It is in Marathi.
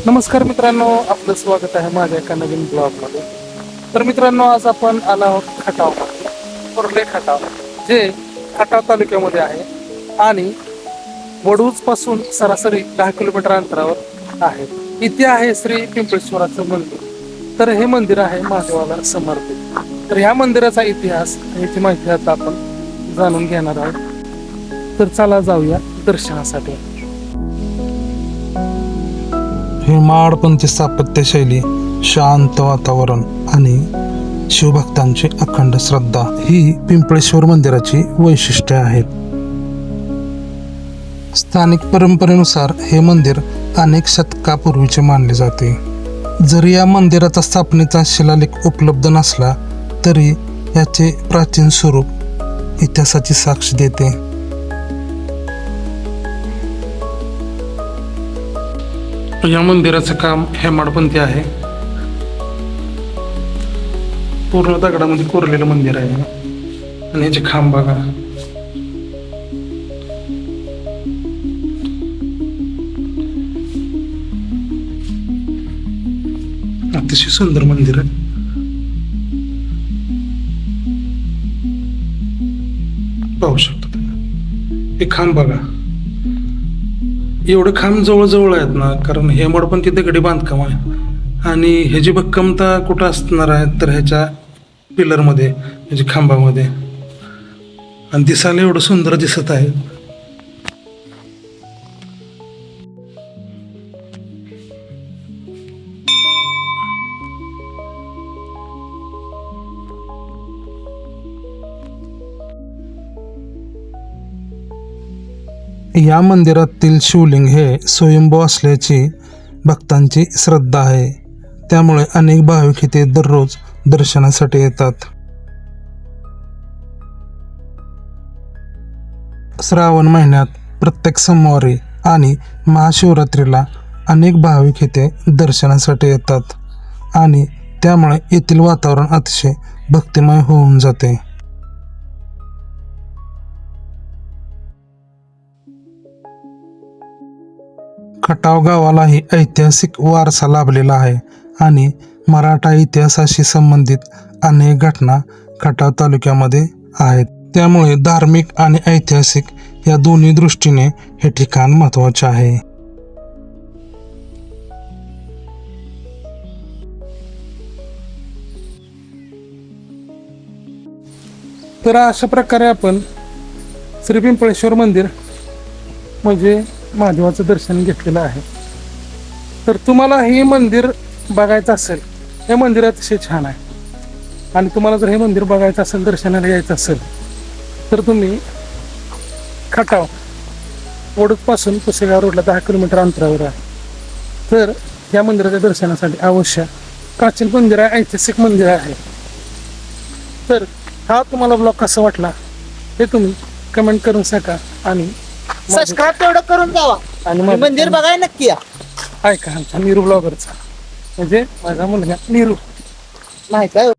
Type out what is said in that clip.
नमस्कार मित्रांनो, आपलं स्वागत आहे माझ्या एका नवीन ब्लॉगमध्ये. तर मित्रांनो, आज आपण आलो आहोत खटाव, कोर्ले खटाव, जे खटाव तालुक्यामध्ये आहे आणि वडूज पासून सरासरी 10 किलोमीटर अंतरावर आहे. इथे आहे श्री पिंपळेश्वराचं मंदिर. तर हे मंदिर आहे महादेवाला समर्पित. तर ह्या मंदिराचा इतिहास याची माहिती आता आपण जाणून घेणार आहोत. तर चला जाऊया दर्शनासाठी. हेमाडपंथी स्थापत्यशैली, शांत वातावरण आणि शिवभक्तांची अखंड श्रद्धा ही पिंपळेश्वर मंदिराची वैशिष्ट्ये आहेत. स्थानिक परंपरेनुसार हे मंदिर अनेक शतकापूर्वीचे मानले जाते. जरी या मंदिराचा स्थापनेचा शिलालेख उपलब्ध नसला तरी याचे प्राचीन स्वरूप इतिहासाची साक्ष देते. या मंदिराचं काम हेमाडपंथी आहे. पूर्ण दगडामध्ये कोरलेलं मंदिर आहे आणि याचे खांब बघा. अतिशय सुंदर मंदिर आहे. पाहू शकतो तुम्ही हे खांब बघा. एवढे खांब जवळजवळ आहेत ना, कारण हेमाडपंथी दगडी बांधकाम आहे आणि ह्याची भक्कमता कुठं असणार आहे तर ह्याच्या पिलरमध्ये, ह्याच्या खांबामध्ये. आणि दिसायला एवढं सुंदर दिसत आहे. या मंदिरातील शिवलिंग हे स्वयंभू असल्याची भक्तांची श्रद्धा आहे. त्यामुळे अनेक भाविक इथे दररोज दर्शनासाठी येतात. श्रावण महिन्यात प्रत्येक सोमवारी आणि महाशिवरात्रीला अनेक भाविक इथे दर्शनासाठी येतात आणि त्यामुळे येथील वातावरण अतिशय भक्तिमय होऊन जाते. खटाव गावालाही ऐतिहासिक वारसा लाभलेला आहे आणि मराठा इतिहासाशी संबंधित अनेक घटना खटाव तालुक्यामध्ये आहेत. त्यामुळे धार्मिक आणि ऐतिहासिक या दोन्ही दृष्टीने हे ठिकाण महत्त्वाचे आहे. तर अशा प्रकारे आपण श्री पिंपळेश्वर मंदिर म्हणजे महादेवाचं दर्शन घेतलेलं आहे. तर तुम्हाला हे मंदिर बघायचं असेल, हे मंदिर अतिशय छान आहे आणि तुम्हाला जर हे मंदिर बघायचं असेल, दर्शनाला यायचं असेल तर तुम्ही खटाव वडूजपासून पुसेगाव रोडला 10 किलोमीटर अंतरावर आहे. तर या मंदिराच्या दर्शनासाठी अवश्य. प्राचीन मंदिर आहे, ऐतिहासिक मंदिर आहे. तर हा तुम्हाला ब्लॉग कसा वाटला हे तुम्ही कमेंट करून सांगा आणि सबस्क्राईब तेवढं करून जावा आणि आणि मंदिर बघाय नक्की या. ऐका आमचा नीरू ब्लॉगरचा, म्हणजे माझा मुलगा नीरू. माहित आहे.